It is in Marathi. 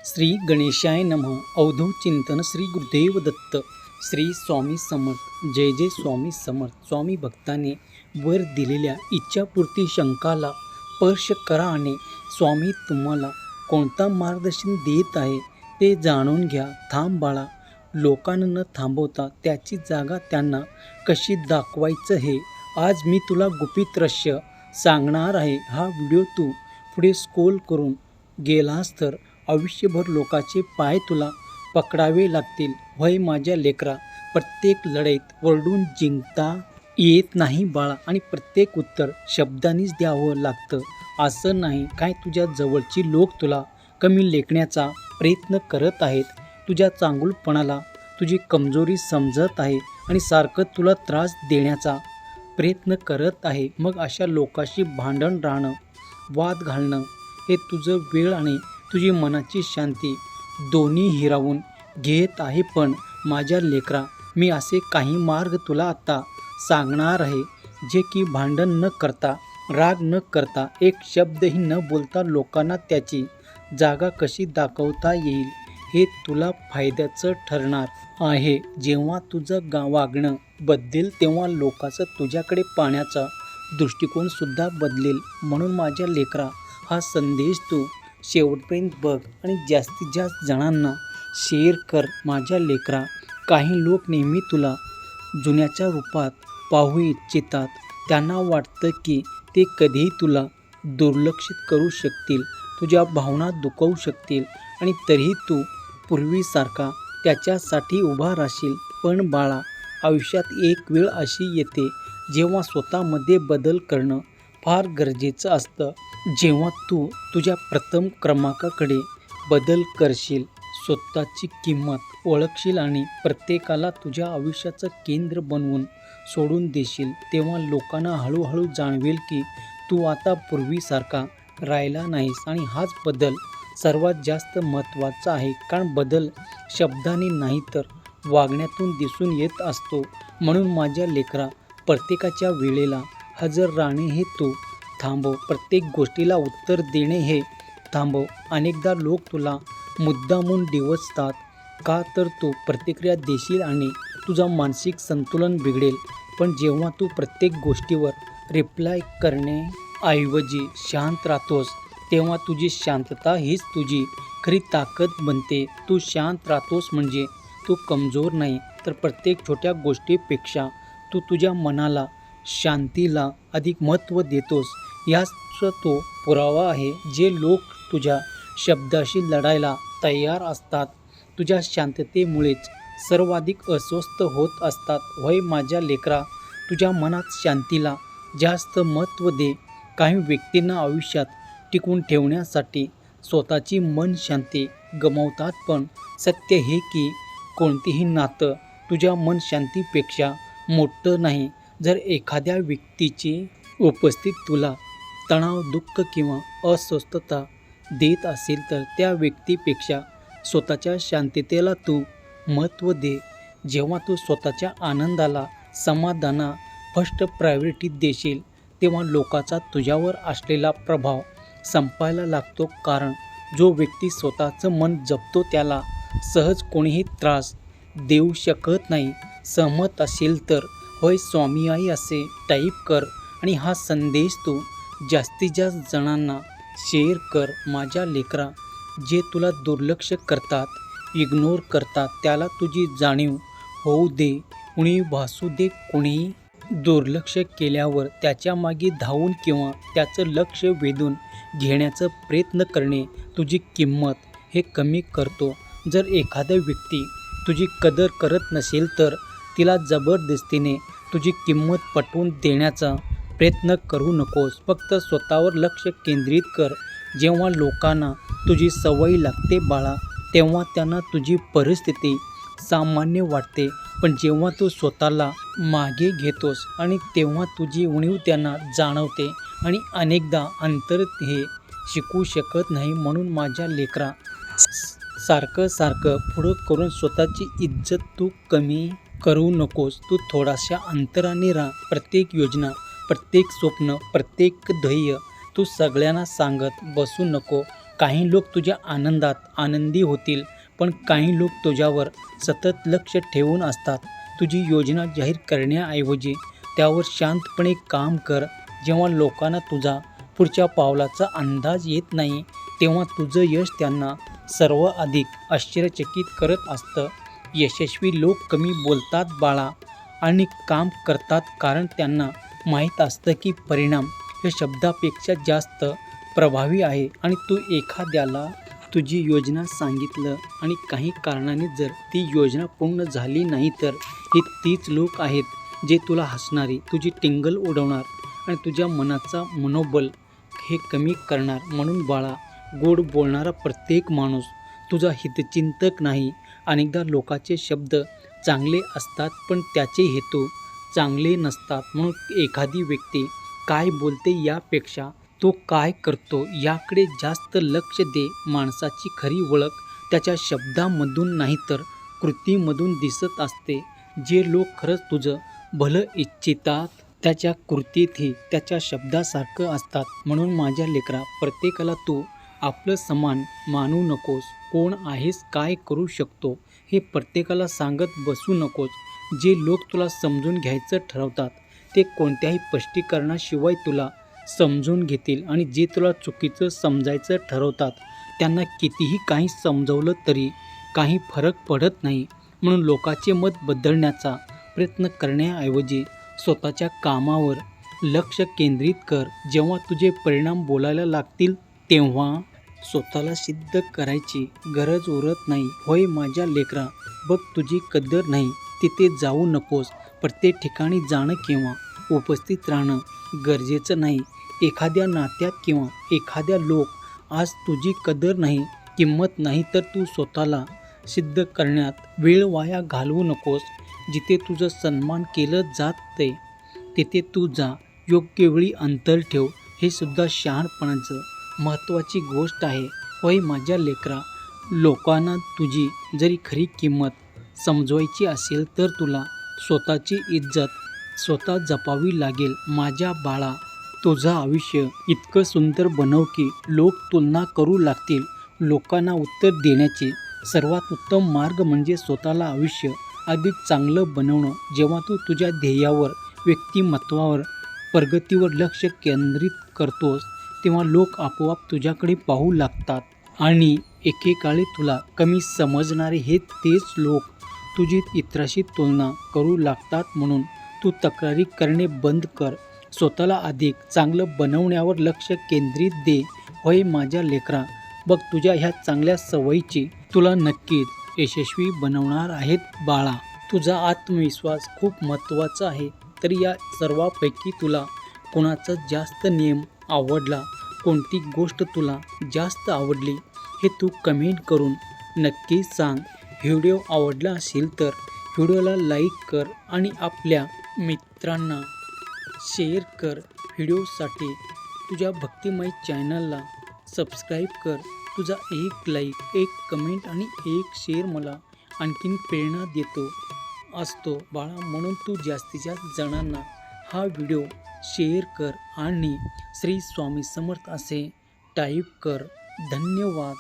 श्री गणेशाय नमः. अवधूत चिंतन श्री गुरुदेव दत्त. श्री स्वामी समर्थ. जय जय स्वामी समर्थ. स्वामी भक्ताने वर दिलेल्या इच्छापूर्ती शंकाला स्पर्श करा आणि स्वामी तुम्हाला कोणता मार्गदर्शन देत आहे ते जाणून घ्या. थांब बाळा. लोकांना न थांबवता त्याची जागा त्यांना कशी दाखवायचं हे आज मी तुला गुपित रहस्य सांगणार आहे. हा व्हिडिओ तू पुढे स्क्रोल करून गेलास तर आयुष्यभर लोकांचे पाय तुला पकडावे लागतील. वय माझ्या लेकरा, प्रत्येक लढाईत वरडून जिंकता येत नाही बाळा, आणि प्रत्येक उत्तर शब्दांनीच द्यावं लागतं. असं नाही काय तुझ्या जवळची लोक तुला कमी लेखण्याचा प्रयत्न करत आहेत, तुझ्या चांगुलपणाला तुझी कमजोरी समजत आहे आणि सारखं तुला त्रास देण्याचा प्रयत्न करत आहे. मग अशा लोकांशी भांडण राहणं, वाद घालणं हे तुझं वेळ आणि तुझी मनाची शांती दोन्ही हिरावून घेत आहे. पण माझ्या लेकरा, मी असे काही मार्ग तुला आता सांगणार आहे जे की भांडण न करता, राग न करता, एक शब्दही न बोलता लोकांना त्याची जागा कशी दाखवता येईल हे तुला फायद्याचं ठरणार आहे. जेव्हा तुझं वागणं बदलेल तेव्हा लोकांचं तुझ्याकडे पाहण्याचा दृष्टिकोनसुद्धा बदलेल. म्हणून माझ्या लेकरा, हा संदेश तू शेवटपर्यंत बघ आणि जास्तीत जास्त जणांना शेअर कर. माझ्या लेकरा, काही लोक नेहमी तुला जुन्याच्या रूपात पाहू इच्छितात. त्यांना वाटतं की ते कधीही तुला दुर्लक्षित करू शकतील, तुझ्या भावना दुखवू शकतील आणि तरीही तू पूर्वीसारखा त्याच्यासाठी उभा राहशील. पण बाळा, आयुष्यात एक वेळ अशी येते जेव्हा स्वतःमध्ये बदल करणं फार गरजेचं असतं. जेव्हा तू तुझ्या प्रथम क्रमांकाकडे बदल करशील, स्वतःची किंमत ओळखशील आणि प्रत्येकाला तुझ्या आयुष्याचं केंद्र बनवून सोडून देशील, तेव्हा लोकांना हळूहळू जाणवेल की तू आता पूर्वीसारखा राहिला नाहीस. आणि हाच बदल सर्वात जास्त महत्त्वाचा आहे, कारण बदल शब्दांनी नाही तर वागण्यातून दिसून येत असतो. म्हणून माझ्या लेकरा, प्रत्येकाच्या वेळेला हजर राहणे हे तू थांबव. प्रत्येक गोष्टीला उत्तर देणे हे थांबव. अनेकदा लोक तुला मुद्दामून डिवचतात का तर तू प्रतिक्रिया देशील आणि तुझं मानसिक संतुलन बिघडेल. पण जेव्हा तू प्रत्येक गोष्टीवर रिप्लाय करण्याऐवजी शांत राहतोस, तेव्हा तुझी शांतता हीच तुझी खरी ताकद बनते. तू शांत राहतोस म्हणजे तू कमजोर नाही, तर प्रत्येक छोट्या गोष्टीपेक्षा तू तुझ्या मनाला, शांतीला अधिक महत्त्व देतोस. याचा तो पुरावा आहे. जे लोक तुझ्या शब्दाशी लढायला तयार असतात, तुझ्या शांततेमुळेच सर्वाधिक अस्वस्थ होत असतात. वय माझ्या लेकरा, तुझ्या मनात शांतीला जास्त महत्त्व दे. काही व्यक्तींना आयुष्यात टिकवून ठेवण्यासाठी स्वतःची मन शांती गमावतात. पण सत्य हे की कोणतेही नातं तुझ्या मन शांतीपेक्षा मोठं नाही. जर एखाद्या व्यक्तीची उपस्थिती तुला तणाव, दुःख किंवा अस्वस्थता देत असेल तर त्या व्यक्तीपेक्षा स्वतःच्या शांततेला तू महत्त्व दे. जेव्हा तू स्वतःच्या आनंदाला, समाधानाला फर्स्ट प्रायोरिटी देशील, तेव्हा लोकांचा तुझ्यावर असलेला प्रभाव संपायला लागतो. कारण जो व्यक्ती स्वतःचं मन जपतो त्याला सहज कोणीही त्रास देऊ शकत नाही. सहमत असेल तर होय स्वामी आई असे टाईप कर आणि हा संदेश तू जास्तीत जास्त जणांना शेअर कर. माझ्या लेकरा, जे तुला दुर्लक्ष करतात, इग्नोर करतात, त्याला तुझी जाणीव होऊ दे. कुणी भासू दे. कुणीही दुर्लक्ष केल्यावर त्याच्या मागे धावून किंवा त्याचं लक्ष वेधून घेण्याचा प्रयत्न करणे तुझी किंमत हे कमी करतो. जर एखादा व्यक्ती तुझी कदर करत नसेल तर तिला जबरदस्तीने तुझी किंमत पटवून देण्याचा प्रयत्न करू नकोस. फक्त स्वतःवर लक्ष केंद्रित कर. जेव्हा लोकांना तुझी सवय लागते बाळा, तेव्हा त्यांना तुझी परिस्थिती सामान्य वाटते. पण जेव्हा तू स्वतःला मागे घेतोस आणि तेव्हा तुझी उणीव त्यांना जाणवते. आणि अनेकदा अंतर हे शिकू शकत नाही. म्हणून माझ्या लेकरा, सारखं पुढं करून स्वतःची इज्जत तू कमी करू नकोस. तू थोड्याशा अंतराने राहा. प्रत्येक योजना, प्रत्येक स्वप्न, प्रत्येक ध्येय तू सगळ्यांना सांगत बसू नको. काही लोक तुझ्या आनंदात आनंदी होतील, पण काही लोक तुझ्यावर सतत लक्ष ठेवून असतात. तुझी योजना जाहीर करण्याऐवजी त्यावर शांतपणे काम कर. जेव्हा लोकांना तुझा पुढच्या पावलाचा अंदाज येत नाही, तेव्हा तुझं यश त्यांना सर्वाधिक आश्चर्यचकित करत असतं. यशस्वी लोक कमी बोलतात बाळा, आणि काम करतात, कारण त्यांना माहीत असतं की परिणाम हे शब्दापेक्षा जास्त प्रभावी आहे. आणि तू एखाद्याला तुझी योजना सांगितलं आणि काही कारणाने जर ती योजना पूर्ण झाली नाही, तर ही तीच लोक आहेत जे तुला हसणारी, तुझी टिंगल उडवणार आणि तुझ्या मनाचा मनोबल हे कमी करणार. म्हणून बाळा, गोड बोलणारा प्रत्येक माणूस तुझा हितचिंतक नाही. अनेकदा लोकांचे शब्द चांगले असतात, पण त्याचे हेतू चांगले नसतात. म्हणून एखादी व्यक्ती काय बोलते यापेक्षा तो काय करतो याकडे जास्त लक्ष दे. माणसाची खरी ओळख त्याच्या शब्दामधून नाही, तर कृतीमधून दिसत असते. जे लोक खरंच तुझं भलं इच्छितात, त्याच्या कृतीतही त्याच्या शब्दासारखं असतात. म्हणून माझ्या लेकरा, प्रत्येकाला तू आपलं समान मानू नकोस. कोण आहेस, काय करू शकतो, हे प्रत्येकाला सांगत बसू नकोस. जे लोक तुला समजून घ्यायचं ठरवतात, ते कोणत्याही स्पष्टीकरणाशिवाय तुला समजून घेतील. आणि जे तुला चुकीचं समजायचं ठरवतात, त्यांना कितीही काही समजवलं तरी काही फरक पडत नाही. म्हणून लोकांचे मत बदलण्याचा प्रयत्न करण्याऐवजी स्वतःच्या कामावर लक्ष केंद्रित कर. जेव्हा तुझे परिणाम बोलायला लागतील, तेव्हा स्वतःला सिद्ध करायची गरज उरत नाही. होय माझ्या लेकरा, बघ, तुझी कदर नाही तिथे जाऊ नकोस. प्रत्येक ठिकाणी जाणं किंवा उपस्थित राहणं गरजेचं नाही. एखाद्या नात्यात किंवा एखाद्या लोक आज तुझी कदर नाही, किंमत नाही, तर तू स्वतःला सिद्ध करण्यात वेळ वाया घालवू नकोस. जिथे तुझं सन्मान केलं जाते तिथे तू जा. योग्य वेळी अंतर ठेव, हे सुद्धा शहाणपणाचं महत्त्वाची गोष्ट आहे. होय माझ्या लेकरा, लोकांना तुझी जरी खरी किंमत समजवायची असेल, तर तुला स्वतःची इज्जत स्वतः जपावी लागेल. माझ्या बाळा, तुझं आयुष्य इतकं सुंदर बनव की लोक तुलना करू लागतील. लोकांना उत्तर देण्याचे सर्वात उत्तम मार्ग म्हणजे स्वतःला आयुष्य अधिक चांगलं बनवणं. जेव्हा तू तुझ्या ध्येयावर, व्यक्तिमत्वावर, प्रगतीवर लक्ष केंद्रित करतोस, तेव्हा लोक आपोआप तुझ्याकडे पाहू लागतात. आणि एकेकाळी तुला कमी समजणारे हे तेच लोक तुझी इतरांशी तुलना करू लागतात. म्हणून तू तक्रारी करणे बंद कर. स्वतःला अधिक चांगलं बनवण्यावर लक्ष केंद्रित दे. होय माझ्या लेकरा, बघ, तुझ्या ह्या चांगल्या सवयीची तुला नक्कीच यशस्वी बनवणार आहेत बाळा. तुझा आत्मविश्वास खूप महत्त्वाचा आहे. तर या सर्वांपैकी तुला कोणाचा जास्त नियम आवडला, कोणती गोष्ट तुला जास्त आवडली, हे तू कमेंट करून नक्की सांग. व्हिडिओ आवडला असेल तर व्हिडिओला लाईक कर आणि आपल्या मित्रांना शेअर कर. व्हिडिओसाठी तुझ्या भक्तिमय चॅनलला सबस्क्राईब कर. तुझा एक लाईक, एक कमेंट आणि एक शेअर मला आणखीन प्रेरणा देतो असतो बाळा. म्हणून तू जास्तीत जास्त जणांना हा व्हिडिओ शेअर कर आणि श्री स्वामी समर्थ असे टाईप कर. धन्यवाद.